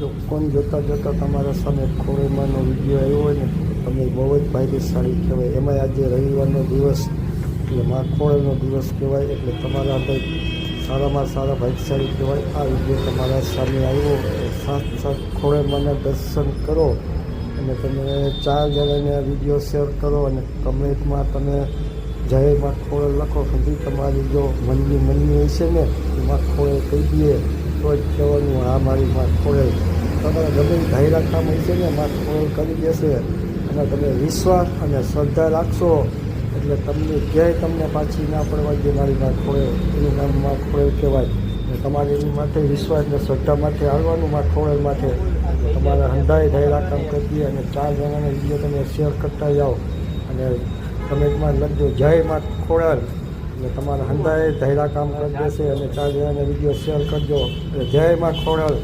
જો કોણ જોતાં જોતાં તમારા સામે ખોળેમાંનો વિડીયો આવ્યો હોય ને તો તમે બહુ જ ભાગ્યશાળી કહેવાય. એમાંય આજે રવિવારનો દિવસ એટલે મા ખોળનો દિવસ કહેવાય. એટલે તમારા ભાઈ સારામાં સારા ભાગ્યશાળી કહેવાય. આ વિડીયો તમારા સામે આવ્યો સાથ ખોળેમાંના દર્શન કરો અને તમે 4 જણાને આ વિડીયો શેર કરો અને કમેન્ટમાં તમે જય મા ખોળે લખો. પછી તમારી જો મનની હશે ને એ મા ખોળે કહી દઈએ તો જ કહેવાનું હા મારી મા ખોળે. તમારા ગમે ધાયરા કામ હશે ને મા ખોળે કરી દેશે અને તમે વિશ્વાસ અને શ્રદ્ધા રાખશો એટલે તમને ક્યાંય તમને પાછી ના પડવા દે મારી મા ખોળે. એનું નામ મા ખોળે કહેવાય. અને તમારે એની માટે વિશ્વાસ અને શ્રદ્ધા માટે આવવાનું મા ખોળે માટે તમારા હંધાઈ ધાયરા કામ કરી દઈએ અને 4 જણાને વિડીયો તમે શેર કરતા જાઓ અને કમેન્ટમાં લખજો જય મા ખોળાલ એટલે તમારા હંધાઈ ધાયરા કામ કરી દેશે અને 4 જણાને વિડીયો શેર કરજો એટલે જય મા ખોળાલ.